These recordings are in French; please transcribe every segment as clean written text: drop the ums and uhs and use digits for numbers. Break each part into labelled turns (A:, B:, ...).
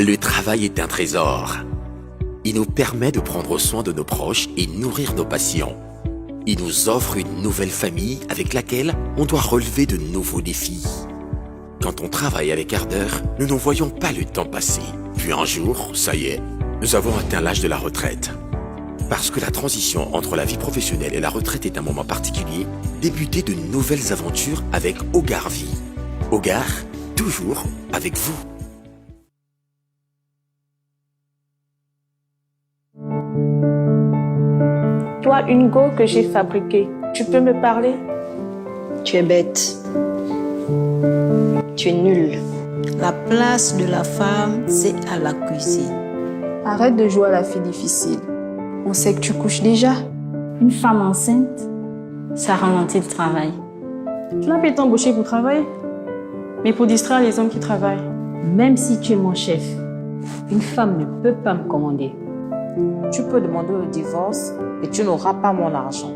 A: Le travail est un trésor. Il nous permet de prendre soin de nos proches et nourrir nos patients. Il nous offre une nouvelle famille avec laquelle on doit relever de nouveaux défis. Quand on travaille avec ardeur, nous ne voyons pas le temps passer. Puis un jour, ça y est, nous avons atteint l'âge de la retraite. Parce que la transition entre la vie professionnelle et la retraite est un moment particulier, débutez de nouvelles aventures avec Hogar Vie. Hogar, toujours avec vous.
B: Toi, une go que j'ai fabriquée, tu peux me parler?
C: Tu es bête. Tu es nulle. La place de la femme, c'est à la cuisine.
B: Arrête de jouer à la fille difficile. On sait que tu couches déjà.
D: Une femme enceinte, ça ralentit le travail.
E: Tu n'as pas été embauchée pour travailler, mais pour distraire les hommes qui travaillent.
D: Même si tu es mon chef, une femme ne peut pas me commander.
F: Tu peux demander le divorce et tu n'auras pas mon argent.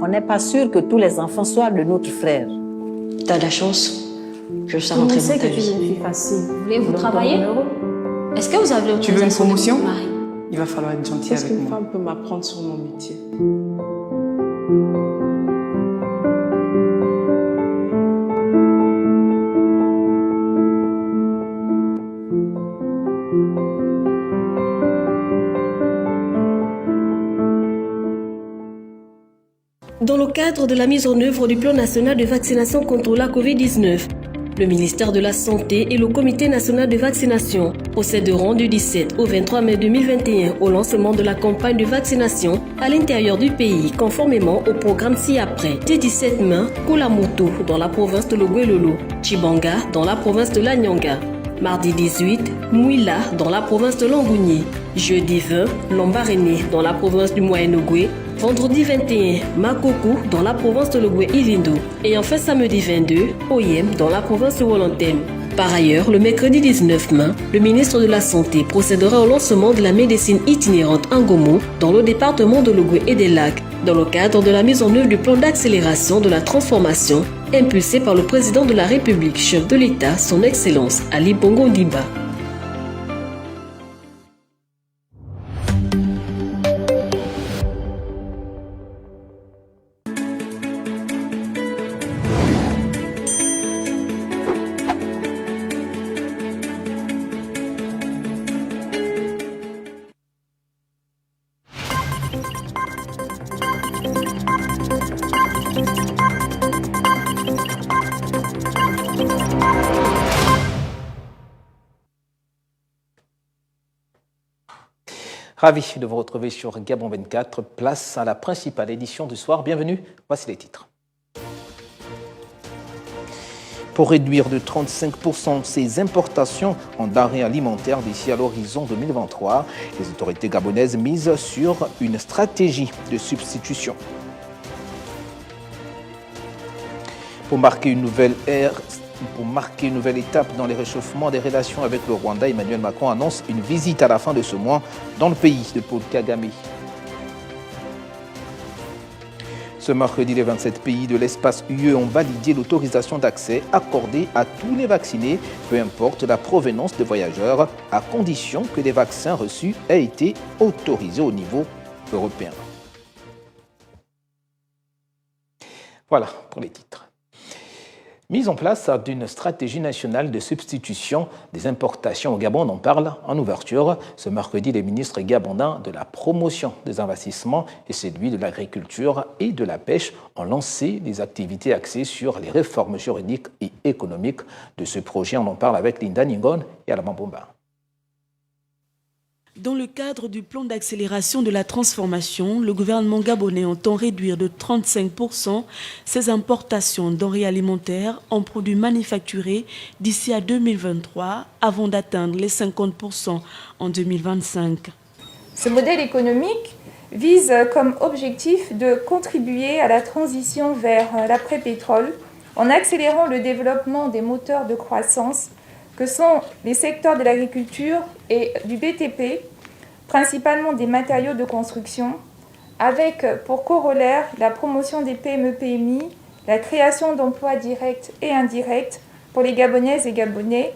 F: On n'est pas sûr que tous les enfants soient de notre frère.
C: T'as de la chance. Je sais rentrer dans ta vie.
B: Je sais que tu es une fille facile.
D: Voulez-vous travailler? Est-ce que vous avez l'autorisation?
G: Tu veux une promotion?
D: de votre mari?
G: Il va falloir être gentil
B: Qu'est-ce
G: avec
B: qu'une
G: moi.
B: femme peut m'apprendre sur mon métier?
H: Dans le cadre de la mise en œuvre du plan national de vaccination contre la COVID-19, le ministère de la Santé et le Comité national de vaccination procéderont du 17 au 23 mai 2021 au lancement de la campagne de vaccination à l'intérieur du pays, conformément au programme ci-après. Du 17 mai, Kulamoto dans la province de Logouelolo, Chibanga dans la province de Lanyanga. Mardi 18, Mouila dans la province de Langougny. Jeudi 20, Lambaréné dans la province du Moyen-Ogooué. Vendredi 21, Makoko dans la province de Logoué-Ilindo. Et enfin samedi 22, Oyem dans la province de Wolantème. Par ailleurs, le mercredi 19 mai, le ministre de la Santé procédera au lancement de la médecine itinérante Ngomo dans le département de Logoué et des Lacs, dans le cadre de la mise en œuvre du plan d'accélération de la transformation impulsé par le président de la République, chef de l'État, son Excellence Ali Bongo Ondimba.
I: Ravi de vous retrouver sur Gabon 24, place à la principale édition du soir. Bienvenue, voici les titres. Pour réduire de 35% ses importations en denrées alimentaires d'ici à l'horizon 2023, les autorités gabonaises misent sur une stratégie de substitution. Pour marquer une nouvelle étape dans les réchauffements des relations avec le Rwanda, Emmanuel Macron annonce une visite à la fin de ce mois dans le pays de Paul Kagame. Ce mercredi, les 27 pays de l'espace UE ont validé l'autorisation d'accès accordée à tous les vaccinés, peu importe la provenance des voyageurs, à condition que les vaccins reçus aient été autorisés au niveau européen. Voilà pour les titres. Mise en place d'une stratégie nationale de substitution des importations au Gabon, on en parle en ouverture. Ce mercredi, les ministres gabonais de la promotion des investissements et celui de l'agriculture et de la pêche ont lancé des activités axées sur les réformes juridiques et économiques de ce projet. On en parle avec Linda Ningon et Alain Bomba.
J: Dans le cadre du plan d'accélération de la transformation, le gouvernement gabonais entend réduire de 35% ses importations de denrées alimentaires en produits manufacturés d'ici à 2023, avant d'atteindre les 50% en 2025.
K: Ce modèle économique vise comme objectif de contribuer à la transition vers l'après-pétrole en accélérant le développement des moteurs de croissance que sont les secteurs de l'agriculture et du BTP, principalement des matériaux de construction, avec pour corollaire la promotion des PME-PMI, la création d'emplois directs et indirects pour les Gabonaises et Gabonais,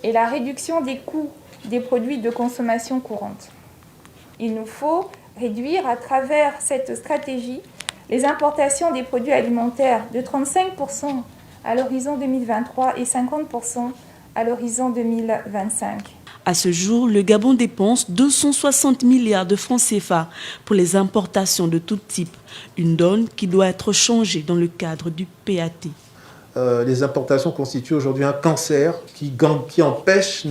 K: et la réduction des coûts des produits de consommation courante. Il nous faut réduire à travers cette stratégie les importations des produits alimentaires de 35% à l'horizon 2023 et 50% à l'horizon 2025.
J: À ce jour, le Gabon dépense 260 milliards de francs CFA pour les importations de tout type, une donne qui doit être changée dans le cadre du PAT.
G: Les importations constituent aujourd'hui un cancer qui empêche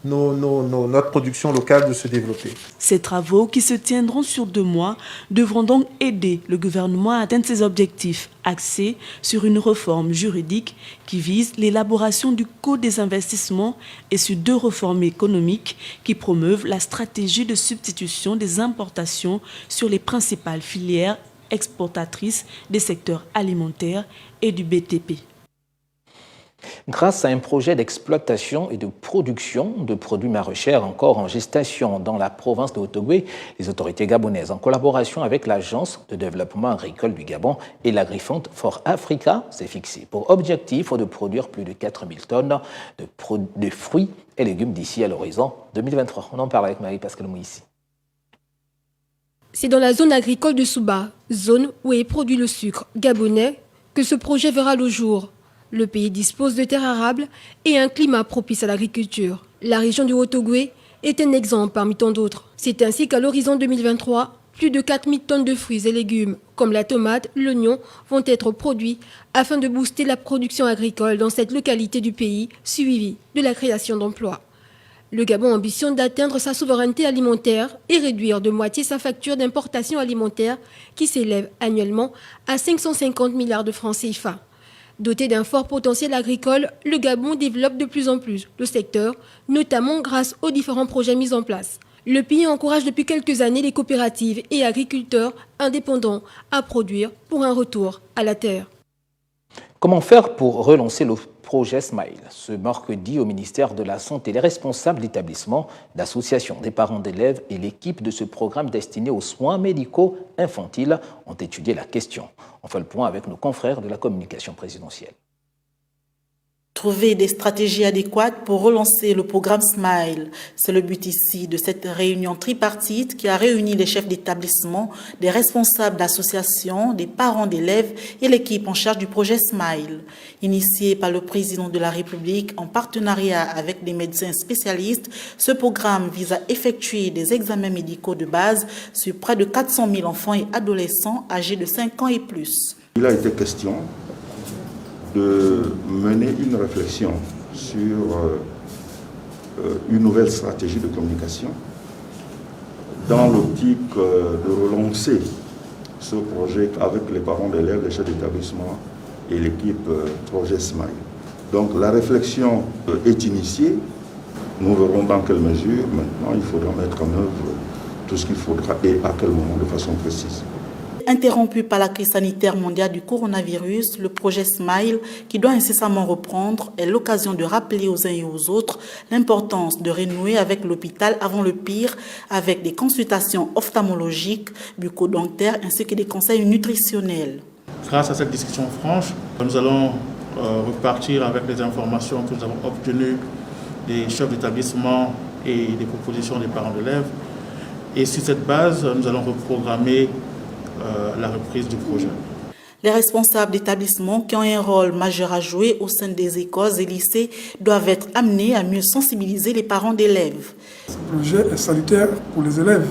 G: notre production locale de se développer.
J: Ces travaux, qui se tiendront sur 2 mois, devront donc aider le gouvernement à atteindre ses objectifs, axés sur une réforme juridique qui vise l'élaboration du Code des investissements et sur 2 réformes économiques qui promeuvent la stratégie de substitution des importations sur les principales filières exportatrices des secteurs alimentaires et du BTP.
I: Grâce à un projet d'exploitation et de production de produits maraîchers encore en gestation dans la province de Haut-Ogooué, les autorités gabonaises, en collaboration avec l'Agence de développement agricole du Gabon et l'Agri-Fund for Africa, s'est fixé pour objectif de produire plus de 4000 tonnes de fruits et légumes d'ici à l'horizon 2023. On en parle avec Marie-Pascale Moïsi.
L: C'est dans la zone agricole de Souba, zone où est produit le sucre gabonais, que ce projet verra le jour. Le pays dispose de terres arables et un climat propice à l'agriculture. La région du Haut-Ogooué est un exemple parmi tant d'autres. C'est ainsi qu'à l'horizon 2023, plus de 4000 tonnes de fruits et légumes, comme la tomate, l'oignon, vont être produits afin de booster la production agricole dans cette localité du pays, suivie de la création d'emplois. Le Gabon ambitionne d'atteindre sa souveraineté alimentaire et réduire de moitié sa facture d'importation alimentaire qui s'élève annuellement à 550 milliards de francs CFA. Doté d'un fort potentiel agricole, le Gabon développe de plus en plus le secteur, notamment grâce aux différents projets mis en place. Le pays encourage depuis quelques années les coopératives et agriculteurs indépendants à produire pour un retour à la terre.
I: Comment faire pour relancer le projet Smile? Ce mercredi, au ministère de la Santé, les responsables d'établissements, d'associations, des parents d'élèves et l'équipe de ce programme destiné aux soins médicaux infantiles ont étudié la question. On fait le point avec nos confrères de la communication présidentielle.
M: Trouver des stratégies adéquates pour relancer le programme Smile. C'est le but ici de cette réunion tripartite qui a réuni les chefs d'établissement, des responsables d'associations, des parents d'élèves et l'équipe en charge du projet Smile. Initié par le président de la République en partenariat avec des médecins spécialistes, ce programme vise à effectuer des examens médicaux de base sur près de 400 000 enfants et adolescents âgés de 5 ans et plus.
N: Il a été question de mener une réflexion sur une nouvelle stratégie de communication dans l'optique de relancer ce projet avec les parents d'élèves, les chefs d'établissement et l'équipe projet Smile. Donc la réflexion est initiée. Nous verrons dans quelle mesure. Maintenant, il faudra mettre en œuvre tout ce qu'il faudra et à quel moment de façon précise.
M: Interrompu par la crise sanitaire mondiale du coronavirus, le projet Smile, qui doit incessamment reprendre, est l'occasion de rappeler aux uns et aux autres l'importance de renouer avec l'hôpital avant le pire, avec des consultations ophtalmologiques, bucco-dentaires ainsi que des conseils nutritionnels.
O: Grâce à cette discussion franche, nous allons repartir avec les informations que nous avons obtenues des chefs d'établissement et des propositions des parents d'élèves. Et sur cette base, nous allons reprogrammer la reprise du projet.
M: Les responsables d'établissements qui ont un rôle majeur à jouer au sein des écoles et lycées doivent être amenés à mieux sensibiliser les parents d'élèves.
P: Ce projet est salutaire pour les élèves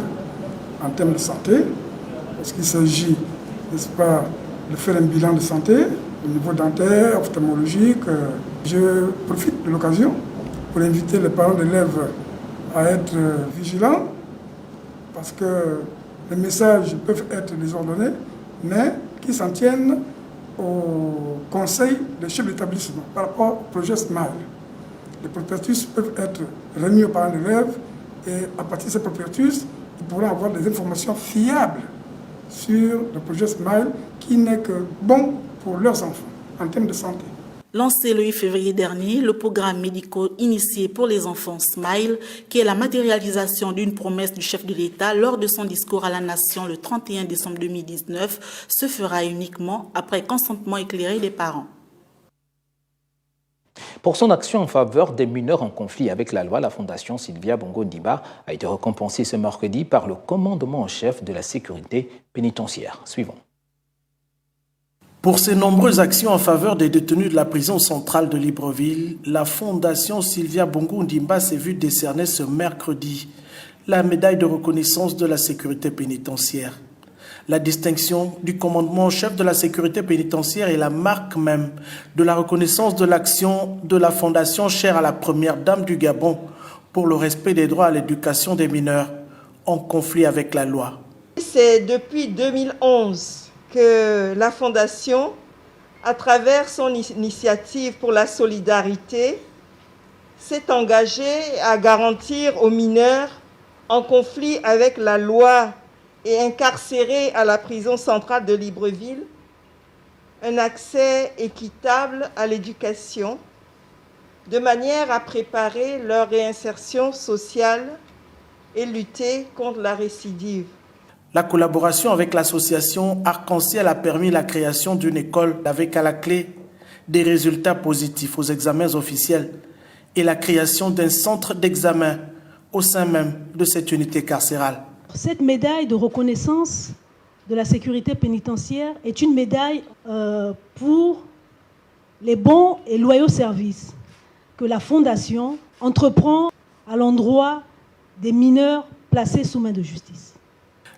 P: en termes de santé, parce qu'il s'agit, n'est-ce pas, de faire un bilan de santé au niveau dentaire, ophtalmologique. Je profite de l'occasion pour inviter les parents d'élèves à être vigilants, parce que les messages peuvent être désordonnés, mais qui s'en tiennent au conseil des chefs d'établissement par rapport au projet Smile. Les prospectus peuvent être remis aux parents d'élèves et à partir de ces prospectus, ils pourront avoir des informations fiables sur le projet Smile qui n'est que bon pour leurs enfants en termes de santé.
M: Lancé le 8 février dernier, le programme médical initié pour les enfants Smile, qui est la matérialisation d'une promesse du chef de l'État lors de son discours à la nation le 31 décembre 2019, se fera uniquement après consentement éclairé des parents.
I: Pour son action en faveur des mineurs en conflit avec la loi, la Fondation Sylvia Bongo Ndimba a été récompensée ce mercredi par le commandement en chef de la sécurité pénitentiaire. Suivons.
Q: Pour ses nombreuses actions en faveur des détenus de la prison centrale de Libreville, la Fondation Sylvia Bongo Ndimba s'est vue décerner ce mercredi la médaille de reconnaissance de la sécurité pénitentiaire. La distinction du commandement en chef de la sécurité pénitentiaire est la marque même de la reconnaissance de l'action de la Fondation chère à la première dame du Gabon pour le respect des droits à l'éducation des mineurs en conflit avec la loi.
R: C'est depuis 2011 que la Fondation, à travers son initiative pour la solidarité, s'est engagée à garantir aux mineurs en conflit avec la loi et incarcérés à la prison centrale de Libreville un accès équitable à l'éducation, de manière à préparer leur réinsertion sociale et lutter contre la récidive.
Q: La collaboration avec l'association Arc-en-Ciel a permis la création d'une école avec à la clé des résultats positifs aux examens officiels et la création d'un centre d'examen au sein même de cette unité carcérale.
S: Cette médaille de reconnaissance de la sécurité pénitentiaire est une médaille pour les bons et loyaux services que la Fondation entreprend à l'endroit des mineurs placés sous main de justice.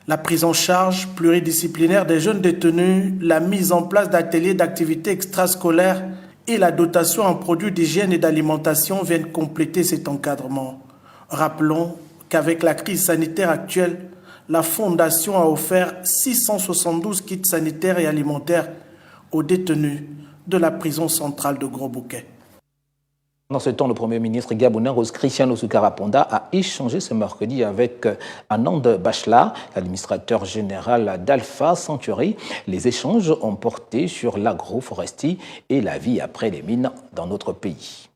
Q: La prise en charge pluridisciplinaire des jeunes détenus, la mise en place d'ateliers d'activités extrascolaires et la dotation en produits d'hygiène et d'alimentation viennent compléter cet encadrement. Rappelons qu'avec la crise sanitaire actuelle, la Fondation a offert 672 kits sanitaires et alimentaires aux détenus de la prison centrale de Gros-Bouquet.
I: Dans ce temps, le Premier ministre gabonais Rose Christian Oussoukara Ponda a échangé ce mercredi avec Anand Bachla, l'administrateur général d'Alpha Century. Les échanges ont porté sur l'agroforesterie et la vie après les mines dans notre pays.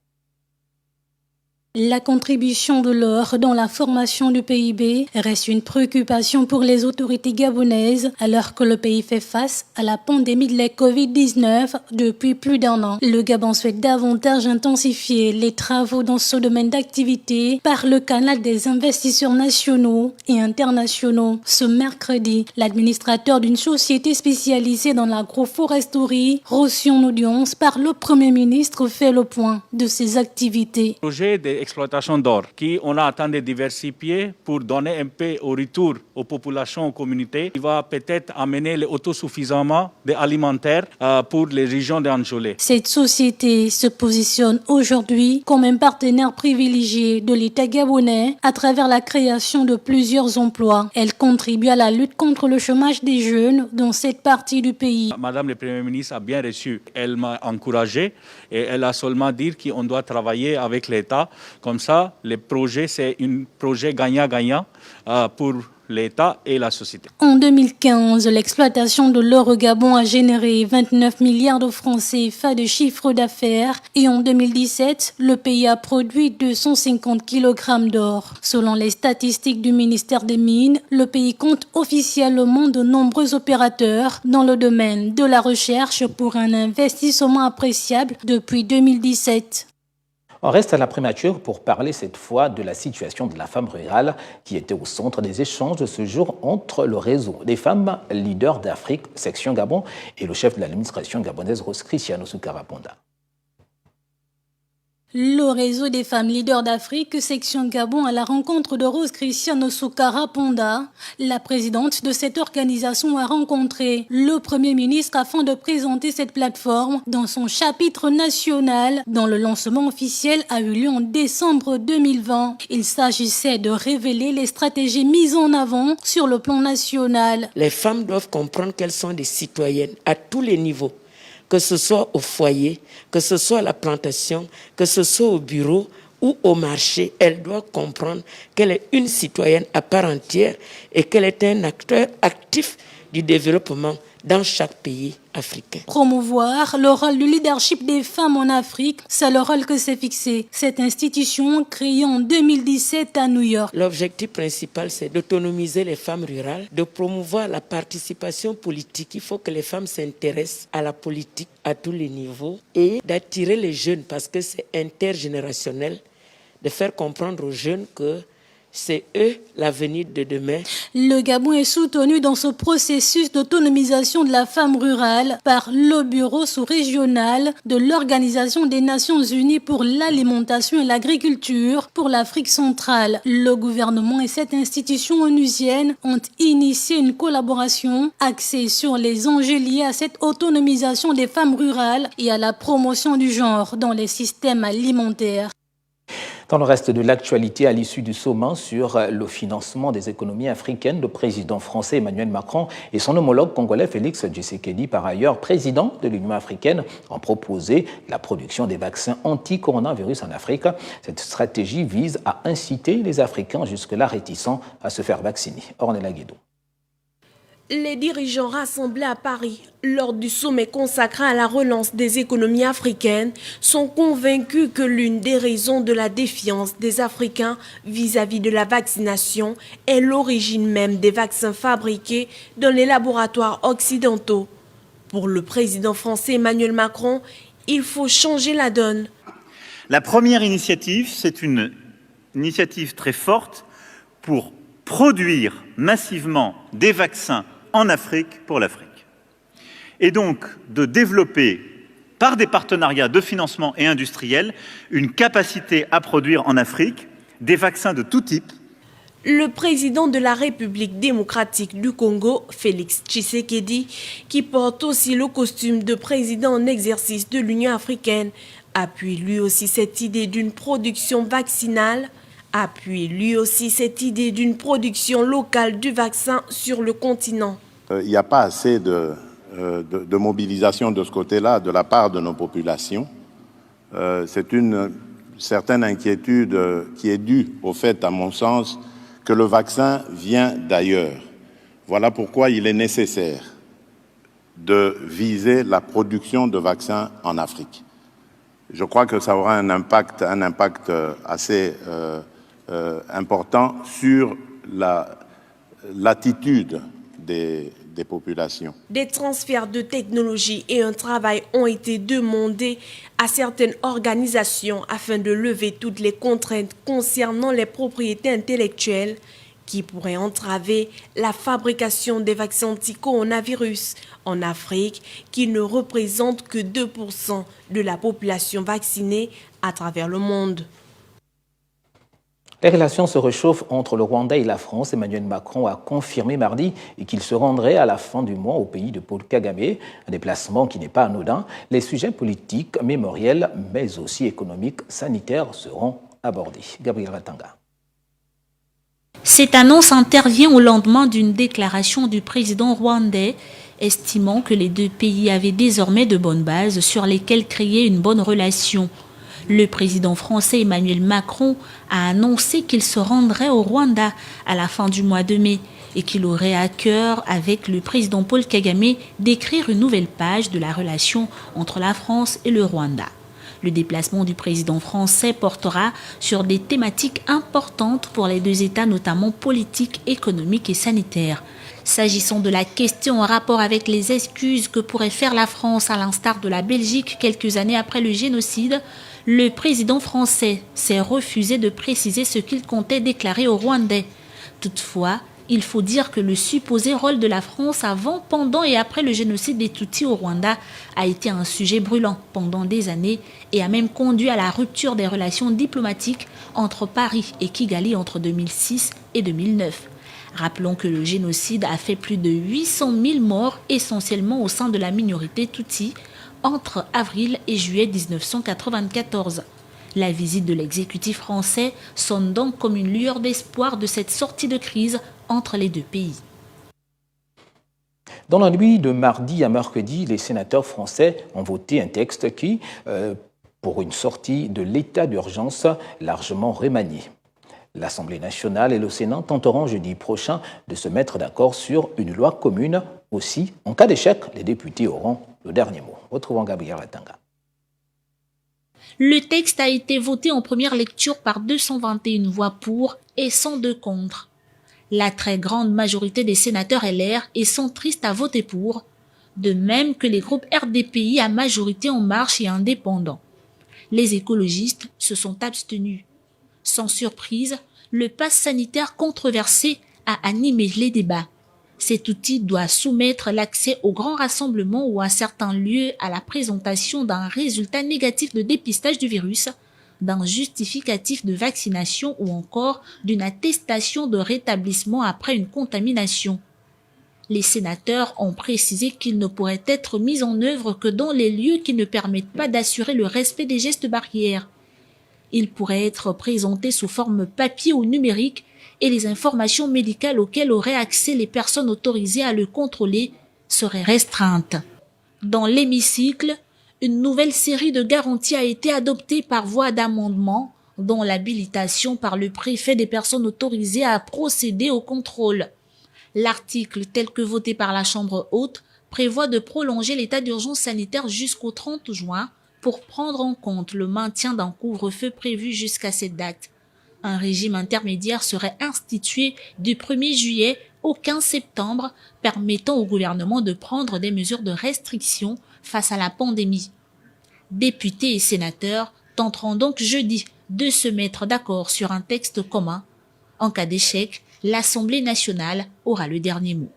T: La contribution de l'or dans la formation du PIB reste une préoccupation pour les autorités gabonaises alors que le pays fait face à la pandémie de la Covid-19 depuis plus d'un an. Le Gabon souhaite davantage intensifier les travaux dans ce domaine d'activité par le canal des investisseurs nationaux et internationaux. Ce mercredi, l'administrateur d'une société spécialisée dans l'agroforesterie reçu en audience par le Premier ministre fait le point de ses activités.
U: Exploitation d'or, qui on a attendu de diversifier pour donner un peu au retour aux populations, aux communautés. Il va peut-être amener l'autosuffisamment alimentaire pour les régions d'Anjolé.
T: Cette société se positionne aujourd'hui comme un partenaire privilégié de l'État gabonais à travers la création de plusieurs emplois. Elle contribue à la lutte contre le chômage des jeunes dans cette partie du pays.
U: Madame le Premier ministre a bien reçu. Elle m'a encouragé et elle a seulement dit qu'on doit travailler avec l'État. Comme ça, le projet, c'est un projet gagnant-gagnant pour l'État et la société.
T: En 2015, l'exploitation de l'or au Gabon a généré 29 milliards de francs CFA de chiffre d'affaires et en 2017, le pays a produit 250 kg d'or. Selon les statistiques du ministère des Mines, le pays compte officiellement de nombreux opérateurs dans le domaine de la recherche pour un investissement appréciable depuis 2017.
I: On reste à la primature pour parler cette fois de la situation de la femme rurale qui était au centre des échanges de ce jour entre le réseau des femmes leaders d'Afrique, section Gabon, et le chef de l'administration gabonaise Rose Christian Oussoukara Ponda.
T: Le réseau des femmes leaders d'Afrique, section Gabon, à la rencontre de Rose Christian Oussoukara Ponda. La présidente de cette organisation a rencontré le Premier ministre afin de présenter cette plateforme dans son chapitre national, dont le lancement officiel a eu lieu en décembre 2020. Il s'agissait de révéler les stratégies mises en avant sur le plan national.
V: Les femmes doivent comprendre qu'elles sont des citoyennes à tous les niveaux. Que ce soit au foyer, que ce soit à la plantation, que ce soit au bureau ou au marché, elle doit comprendre qu'elle est une citoyenne à part entière et qu'elle est un acteur actif du développement dans chaque pays africain.
T: Promouvoir le rôle du leadership des femmes en Afrique, c'est le rôle que s'est fixé cette institution créée en 2017 à New York.
V: L'objectif principal, c'est d'autonomiser les femmes rurales, de promouvoir la participation politique. Il faut que les femmes s'intéressent à la politique à tous les niveaux et d'attirer les jeunes parce que c'est intergénérationnel, de faire comprendre aux jeunes que c'est eux l'avenir de demain.
T: Le Gabon est soutenu dans ce processus d'autonomisation de la femme rurale par le bureau sous-régional de l'Organisation des Nations Unies pour l'alimentation et l'agriculture pour l'Afrique centrale. Le gouvernement et cette institution onusienne ont initié une collaboration axée sur les enjeux liés à cette autonomisation des femmes rurales et à la promotion du genre dans les systèmes alimentaires.
I: Dans le reste de l'actualité, à l'issue du sommet sur le financement des économies africaines, le président français Emmanuel Macron et son homologue congolais Félix Tshisekedi, par ailleurs président de l'Union africaine, ont proposé la production des vaccins anti-coronavirus en Afrique. Cette stratégie vise à inciter les Africains jusque-là réticents à se faire vacciner. Ornella Guédou.
H: Les dirigeants rassemblés à Paris lors du sommet consacré à la relance des économies africaines sont convaincus que l'une des raisons de la défiance des Africains vis-à-vis de la vaccination est l'origine même des vaccins fabriqués dans les laboratoires occidentaux. Pour le président français Emmanuel Macron, il faut changer la donne.
A: La première initiative, c'est une initiative très forte pour produire massivement des vaccins en Afrique pour l'Afrique. Et donc de développer, par des partenariats de financement et industriels, une capacité à produire en Afrique des vaccins de tout type.
H: Le président de la République démocratique du Congo, Félix Tshisekedi, qui porte aussi le costume de président en exercice de l'Union africaine, appuie lui aussi cette idée d'une production vaccinale locale du vaccin sur le continent.
E: Il n'y a pas assez de mobilisation de ce côté-là de la part de nos populations. C'est une certaine inquiétude qui est due au fait, à mon sens, que le vaccin vient d'ailleurs. Voilà pourquoi il est nécessaire de viser la production de vaccins en Afrique. Je crois que ça aura un impact assez important sur l'attitude des populations.
H: Des transferts de technologie et un travail ont été demandés à certaines organisations afin de lever toutes les contraintes concernant les propriétés intellectuelles qui pourraient entraver la fabrication des vaccins anti-coronavirus en Afrique, qui ne représentent que 2% de la population vaccinée à travers le monde.
I: Les relations se réchauffent entre le Rwanda et la France. Emmanuel Macron a confirmé mardi qu'il se rendrait à la fin du mois au pays de Paul Kagame, un déplacement qui n'est pas anodin. Les sujets politiques, mémoriels, mais aussi économiques, sanitaires seront abordés. Gabriel Ratanga.
W: Cette annonce intervient au lendemain d'une déclaration du président rwandais estimant que les deux pays avaient désormais de bonnes bases sur lesquelles créer une bonne relation. Le président français Emmanuel Macron a annoncé qu'il se rendrait au Rwanda à la fin du mois de mai et qu'il aurait à cœur, avec le président Paul Kagame, d'écrire une nouvelle page de la relation entre la France et le Rwanda. Le déplacement du président français portera sur des thématiques importantes pour les deux États, notamment politiques, économiques et sanitaires. S'agissant de la question en rapport avec les excuses que pourrait faire la France à l'instar de la Belgique quelques années après le génocide, le président français s'est refusé de préciser ce qu'il comptait déclarer aux Rwandais. Toutefois, il faut dire que le supposé rôle de la France avant, pendant et après le génocide des Tutsis au Rwanda a été un sujet brûlant pendant des années et a même conduit à la rupture des relations diplomatiques entre Paris et Kigali entre 2006 et 2009. Rappelons que le génocide a fait plus de 800 000 morts, essentiellement au sein de la minorité Tutsi, entre avril et juillet 1994. La visite de l'exécutif français sonne donc comme une lueur d'espoir de cette sortie de crise entre les deux pays.
I: Dans la nuit de mardi à mercredi, les sénateurs français ont voté un texte qui, pour une sortie de l'état d'urgence largement remanié. L'Assemblée nationale et le Sénat tenteront jeudi prochain de se mettre d'accord sur une loi commune aussi, en cas d'échec, les députés auront le dernier mot. Retrouvons Gabriel Atanga.
W: Le texte a été voté en première lecture par 221 voix pour et 102 contre. La très grande majorité des sénateurs LR et centristes a voté pour, de même que les groupes RDPI à majorité En Marche et indépendants. Les écologistes se sont abstenus. Sans surprise, le pass sanitaire controversé a animé les débats. Cet outil doit soumettre l'accès aux grands rassemblements ou à certains lieux à la présentation d'un résultat négatif de dépistage du virus, d'un justificatif de vaccination ou encore d'une attestation de rétablissement après une contamination. Les sénateurs ont précisé qu'il ne pourrait être mis en œuvre que dans les lieux qui ne permettent pas d'assurer le respect des gestes barrières. Il pourrait être présenté sous forme papier ou numérique et les informations médicales auxquelles auraient accès les personnes autorisées à le contrôler seraient restreintes. Dans l'hémicycle, une nouvelle série de garanties a été adoptée par voie d'amendement, dont l'habilitation par le préfet des personnes autorisées à procéder au contrôle. L'article tel que voté par la Chambre haute prévoit de prolonger l'état d'urgence sanitaire jusqu'au 30 juin pour prendre en compte le maintien d'un couvre-feu prévu jusqu'à cette date. Un régime intermédiaire serait institué du 1er juillet au 15 septembre, permettant au gouvernement de prendre des mesures de restriction face à la pandémie. Députés et sénateurs tenteront donc jeudi de se mettre d'accord sur un texte commun. En cas d'échec, l'Assemblée nationale aura le dernier mot.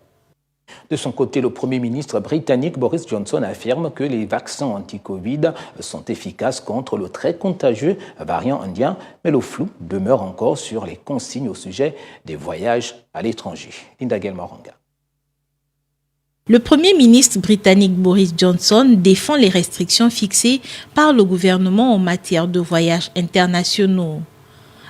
I: De son côté, le Premier ministre britannique Boris Johnson affirme que les vaccins anti-Covid sont efficaces contre le très contagieux variant indien, mais le flou demeure encore sur les consignes au sujet des voyages à l'étranger. Linda Gelmoranga.
W: Le Premier ministre britannique Boris Johnson défend les restrictions fixées par le gouvernement en matière de voyages internationaux.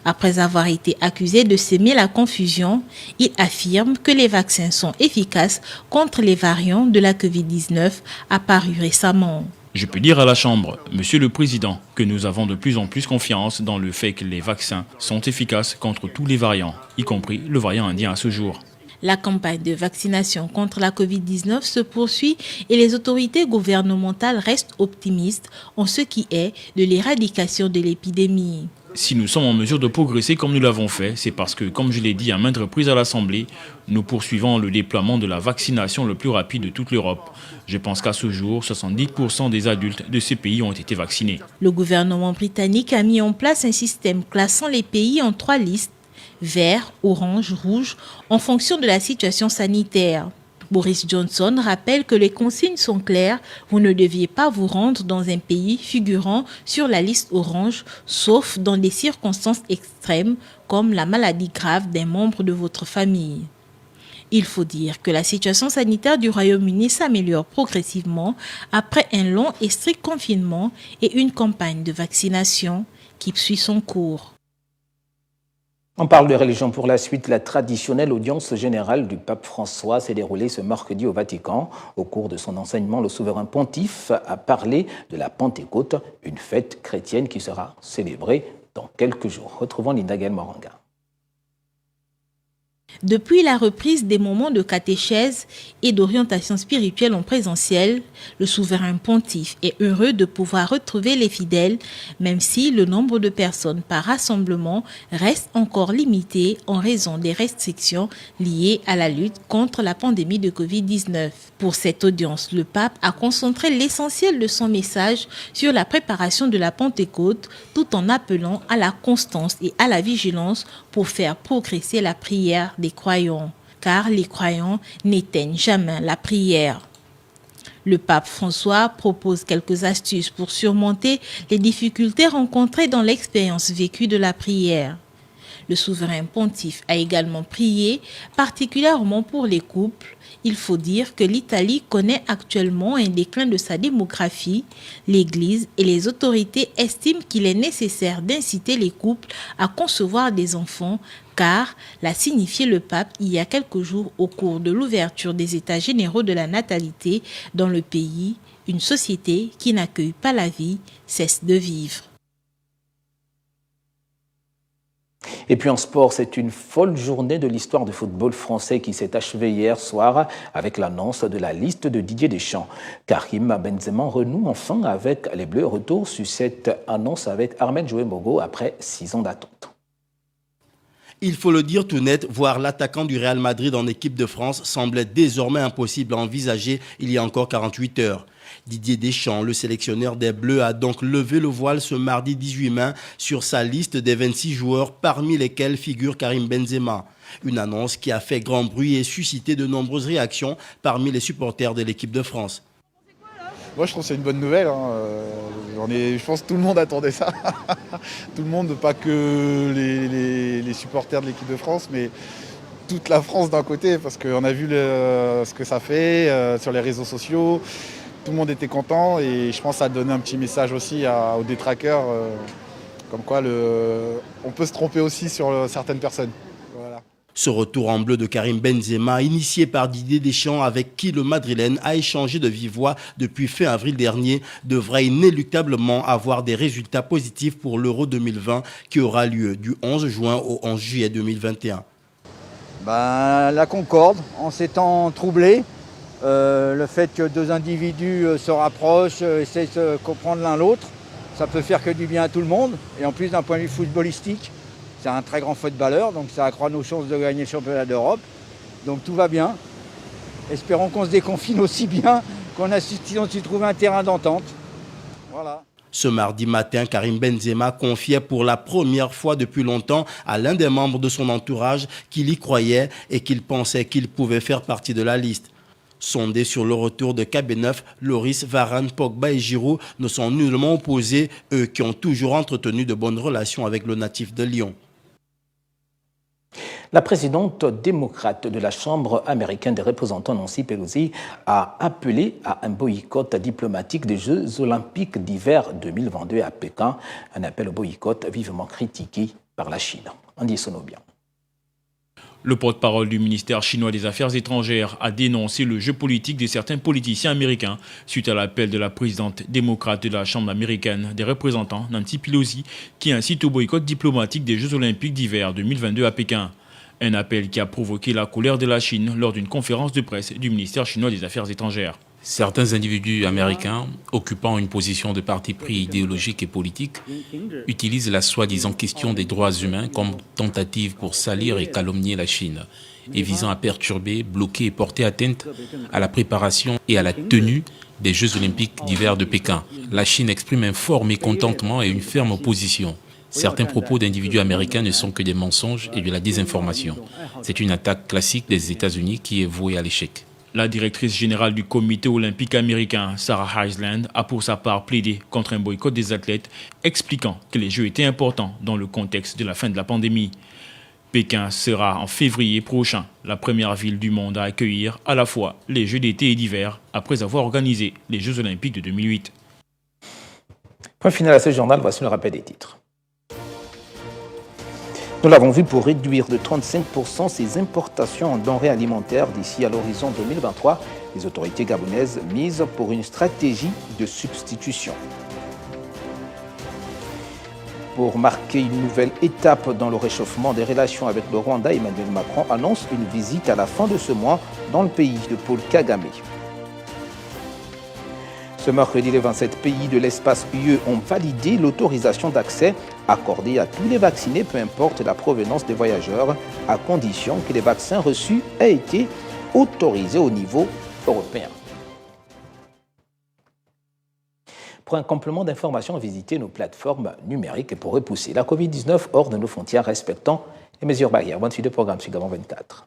W: Après avoir été accusé de semer la confusion, il affirme que les vaccins sont efficaces contre les variants de la Covid-19 apparus récemment.
C: Je peux dire à la Chambre, Monsieur le Président, que nous avons de plus en plus confiance dans le fait que les vaccins sont efficaces contre tous les variants, y compris le variant indien à ce jour.
W: La campagne de vaccination contre la Covid-19 se poursuit et les autorités gouvernementales restent optimistes en ce qui est de l'éradication de l'épidémie.
C: Si nous sommes en mesure de progresser comme nous l'avons fait, c'est parce que, comme je l'ai dit à maintes reprises à l'Assemblée, nous poursuivons le déploiement de la vaccination le plus rapide de toute l'Europe. Je pense qu'à ce jour, 70% des adultes de ces pays ont été vaccinés.
W: Le gouvernement britannique a mis en place un système classant les pays en 3 listes, vert, orange, rouge, en fonction de la situation sanitaire. Boris Johnson rappelle que les consignes sont claires, vous ne deviez pas vous rendre dans un pays figurant sur la liste orange, sauf dans des circonstances extrêmes comme la maladie grave d'un membre de votre famille. Il faut dire que la situation sanitaire du Royaume-Uni s'améliore progressivement après un long et strict confinement et une campagne de vaccination qui suit son cours.
I: On parle de religion pour la suite. La traditionnelle audience générale du pape François s'est déroulée ce mercredi au Vatican. Au cours de son enseignement, le souverain pontife a parlé de la Pentecôte, une fête chrétienne qui sera célébrée dans quelques jours. Retrouvons Linda Gelmoranga.
W: Depuis la reprise des moments de catéchèse et d'orientation spirituelle en présentiel, le souverain pontife est heureux de pouvoir retrouver les fidèles, même si le nombre de personnes par rassemblement reste encore limité en raison des restrictions liées à la lutte contre la pandémie de Covid-19. Pour cette audience, le pape a concentré l'essentiel de son message sur la préparation de la Pentecôte, tout en appelant à la constance et à la vigilance pour faire progresser la prière des croyants, car les croyants n'éteignent jamais la prière. Le pape François propose quelques astuces pour surmonter les difficultés rencontrées dans l'expérience vécue de la prière. Le souverain pontife a également prié, particulièrement pour les couples. Il faut dire que l'Italie connaît actuellement un déclin de sa démographie. L'Église et les autorités estiment qu'il est nécessaire d'inciter les couples à concevoir des enfants, car, l'a signifié le pape il y a quelques jours au cours de l'ouverture des États généraux de la natalité dans le pays, une société qui n'accueille pas la vie cesse de vivre.
I: Et puis en sport, c'est une folle journée de l'histoire du football français qui s'est achevée hier soir avec l'annonce de la liste de Didier Deschamps. Karim Benzema renoue enfin avec les Bleus. Retour sur cette annonce avec Ahmed Joué-Mogo après 6 ans d'attente.
B: Il faut le dire tout net, voir l'attaquant du Real Madrid en équipe de France semblait désormais impossible à envisager il y a encore 48 heures. Didier Deschamps, le sélectionneur des Bleus, a donc levé le voile ce mardi 18 mai sur sa liste des 26 joueurs parmi lesquels figure Karim Benzema. Une annonce qui a fait grand bruit et suscité de nombreuses réactions parmi les supporters de l'équipe de France.
D: Moi, je trouve que c'est une bonne nouvelle. Je pense que tout le monde attendait ça. Tout le monde, pas que les supporters de l'équipe de France, mais toute la France d'un côté, parce qu'on a vu ce que ça fait sur les réseaux sociaux. Tout le monde était content et je pense que ça a donné un petit message aussi aux détraqueurs, comme quoi on peut se tromper aussi sur certaines personnes. Voilà.
B: Ce retour en bleu de Karim Benzema, initié par Didier Deschamps avec qui le Madrilène a échangé de vive voix depuis fin avril dernier, devrait inéluctablement avoir des résultats positifs pour l'Euro 2020 qui aura lieu du 11 juin au 11 juillet 2021.
F: La concorde, en ces temps troublés, le fait que deux individus se rapprochent, essaient de se comprendre l'un l'autre, ça peut faire que du bien à tout le monde. Et en plus, d'un point de vue footballistique, c'est un très grand footballeur, donc ça accroît nos chances de gagner le championnat d'Europe. Donc tout va bien. Espérons qu'on se déconfine aussi bien qu'on a su trouver un terrain d'entente. Voilà.
B: Ce mardi matin, Karim Benzema confiait pour la première fois depuis longtemps à l'un des membres de son entourage qu'il y croyait et qu'il pensait qu'il pouvait faire partie de la liste. Sondés sur le retour de KB9, Lloris, Varane, Pogba et Giroud ne sont nullement opposés, eux qui ont toujours entretenu de bonnes relations avec le natif de Lyon.
I: La présidente démocrate de la Chambre américaine des représentants, Nancy Pelosi, a appelé à un boycott diplomatique des Jeux olympiques d'hiver 2022 à Pékin, un appel au boycott vivement critiqué par la Chine. Andy Sonobian.
C: Le porte-parole du ministère chinois des Affaires étrangères a dénoncé le jeu politique de certains politiciens américains suite à l'appel de la présidente démocrate de la Chambre américaine des représentants, Nancy Pelosi, qui incite au boycott diplomatique des Jeux olympiques d'hiver 2022 à Pékin. Un appel qui a provoqué la colère de la Chine lors d'une conférence de presse du ministère chinois des Affaires étrangères.
X: Certains individus américains, occupant une position de parti pris idéologique et politique, utilisent la soi-disant question des droits humains comme tentative pour salir et calomnier la Chine, et visant à perturber, bloquer et porter atteinte à la préparation et à la tenue des Jeux olympiques d'hiver de Pékin. La Chine exprime un fort mécontentement et une ferme opposition. Certains propos d'individus américains ne sont que des mensonges et de la désinformation. C'est une attaque classique des États-Unis qui est vouée à l'échec.
C: La directrice générale du comité olympique américain, Sarah Heisland, a pour sa part plaidé contre un boycott des athlètes, expliquant que les Jeux étaient importants dans le contexte de la fin de la pandémie. Pékin sera en février prochain la première ville du monde à accueillir à la fois les Jeux d'été et d'hiver, après avoir organisé les Jeux olympiques de 2008.
I: Point final à ce journal, voici le rappel des titres. Nous l'avons vu, pour réduire de 35% ses importations en denrées alimentaires d'ici à l'horizon 2023, les autorités gabonaises misent pour une stratégie de substitution. Pour marquer une nouvelle étape dans le réchauffement des relations avec le Rwanda, Emmanuel Macron annonce une visite à la fin de ce mois dans le pays de Paul Kagame. Ce mercredi, les 27 pays de l'espace UE ont validé l'autorisation d'accès accordée à tous les vaccinés, peu importe la provenance des voyageurs, à condition que les vaccins reçus aient été autorisés au niveau européen. Pour un complément d'information, visitez nos plateformes numériques pour repousser la Covid-19 hors de nos frontières, respectant les mesures barrières. Bonne suite de programme sur Gabon 24.